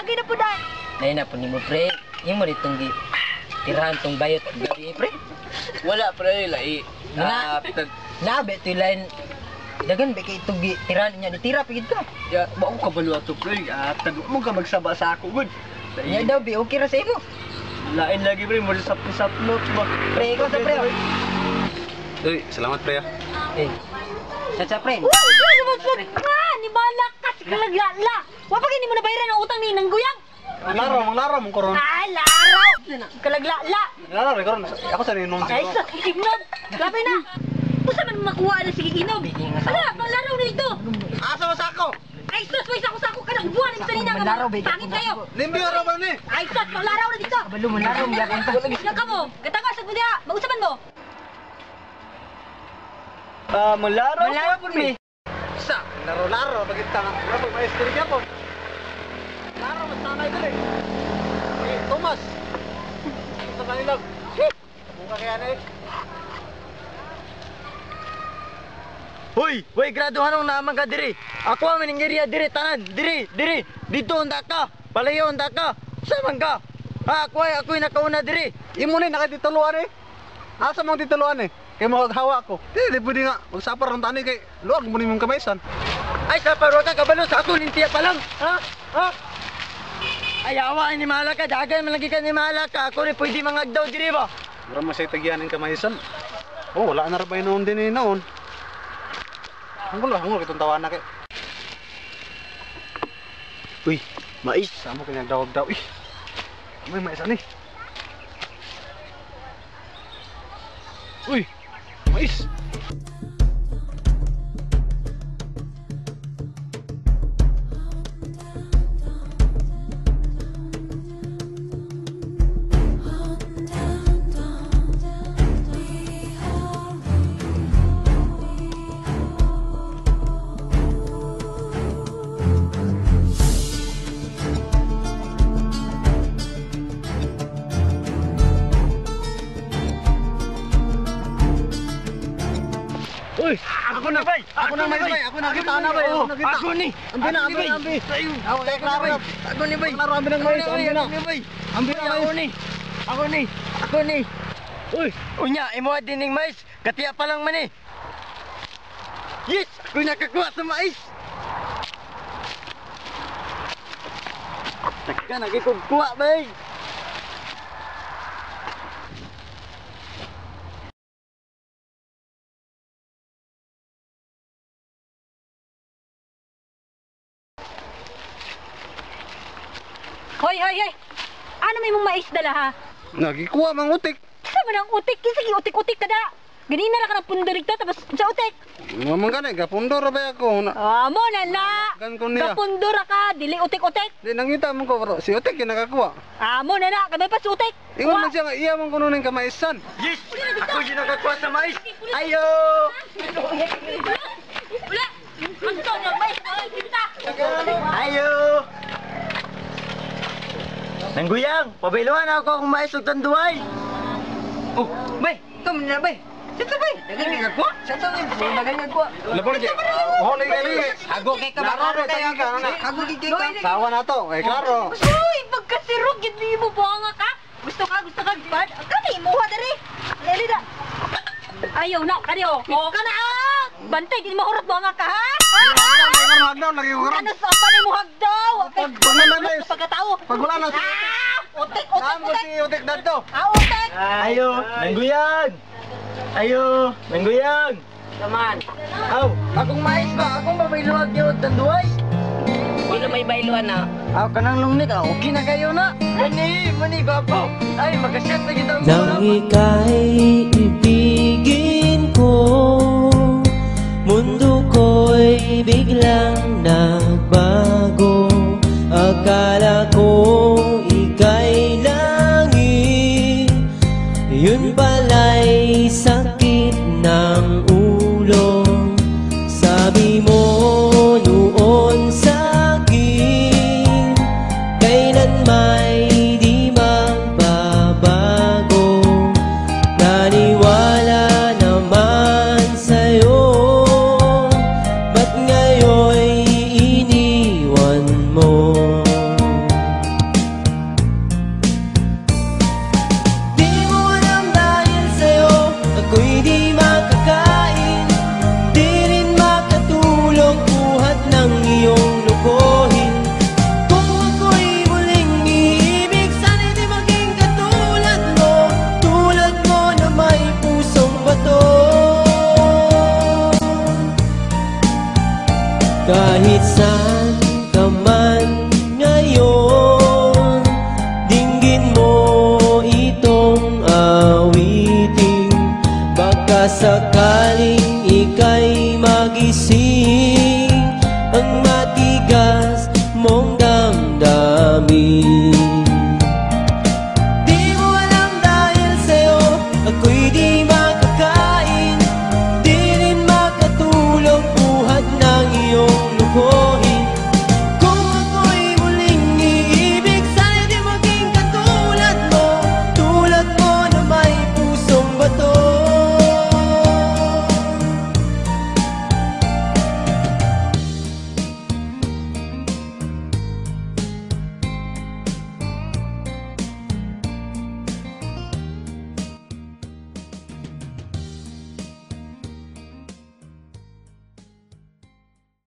lagi na po dahil. Nay na po ni mo, pre. Yung mo ditong tirahan tong bayot gabi, pre. Wala pre, lai. Nabe to line. Dagan ba kay itong tirahan niya, nitira pigid ka. Ya, ba ko kabalo ato pre. Tagwa mo ka magsaba sa ako gud. Nya daw bi okay ra sa imo. Lain lagi pre, mo sapno ba. Pre, ikaw sa pre. Uy, salamat pre. Eh. Sa pre. Ni balak ka si kalaglala. Wa pa gini mo nabayaran ang utang ni Nangguyang. Manglaro mo karon. Ay, laraw. Kalaglala. Manglaro rin karon. Ako sa ninong Ay, sa ignog. Labi na. Usa man makuha na sige inog. Ala, panglaro na ito. Asa mo sa ako? Ay, sus, may sako-sako ka ng buwan ng salina ka. Pangit kayo. Limbyo ra ba ni? Ay, sus, panglaro na dito. Kabalo mo laro mo yakin pa. Yan ka mo. Katanga sa gudya. Mag-usapan mo. Malaro. Malaro po mi. Sa laro bagit ta. Laro maestro gyapon. Laro mas sanay dili. Thomas. Sa kanila. Buka kaya na eh. Hoy, graduhan na naman ka diri. Ako ang maningiriya diri tanan. Diri. Dito unta ka. Palayo unta ka. Saman ka. Ako'y nakauna diri. Imo ni nakatituluan eh. Asa mong tituluan eh? Kay mo hawa ko. Di pwede nga magsapar ng tani kay luwag mo ni mong kamaysan. Ay, sa parwa ka kabalo sa ako lintiya pa lang. Ha? Ay, awa ni mahala ka. Dagay malagi ka ni mahala ka. Ako rin pwede mangagdaw diri ba? Mura masay tagyan ng kamaysan. Oh, wala na ra ba noon din eh noon. Hangul kitong tawa na kay. Uy, mais. Samo kanyang dawag daw. May mais ani. Uy, mais. Uy, ako na bay. Ako na bay. Ako na kita na bay. Ako ni. Ambi na. Ako na klaro. Ako ni bay. Klaro ambi ng mais. Ambi na. Ambi na Ako ni. Uy, unya imo dining mais. Katiya pa lang man eh. Yes, ako nakakuha sa mais. Taka nagikuha bay. Hoy. Ano may mong mais dala ha? Nagikuha mang utik. Sa man ang utik, sige utik-utik ka da. Ganina na ka ng pundo dito tapos sa utik. Mamang gani gapundo ra ba ako. Mo na. Gan ko niya. Kapundura ka, dili utik-utik. Di nangita mo ko si utik kinakakuha. Mo na, kabay pa sa utik. Ingon man siya nga iya man kuno ning kamaisan. Yes, ako yung nakakuha sa mais. Ayo. Wala. Ang to na mais, kita. Ayo. Nangguyang, pabailuan ako kung mais ug tanduay. Oh, bay. Ito na bay. Sito bay. Dagan ko. Sito bay. Dagan ko. Labor di. Holi kay. Ago kay ka ba? Ago kay ka. Sawa na to. Ay klaro. Uy, pagkasirog gid mo buanga ka. Gusto ka bad. Kani mo ha diri. Dali da. Ayaw na kani o. Kana bantay di mo hurot buanga ka ha. Hagdaw lagi ko. Ano sa pa ni mo hagdaw? Pagkatao. Pag wala na. Utik. Si utik dadto. Utik. Ayo, nangguyang. Ayo, nangguyang. Saman. Aw, akong mais ba? Akong babailuan gyud tanduay. Wala may bailuan na. Aw, kanang lungnik okay na kayo na. Mani babaw. Ay, magasyat na kita. Nang ika'y ibigin ko, mundo ko'y biglang nagbago. Akala ko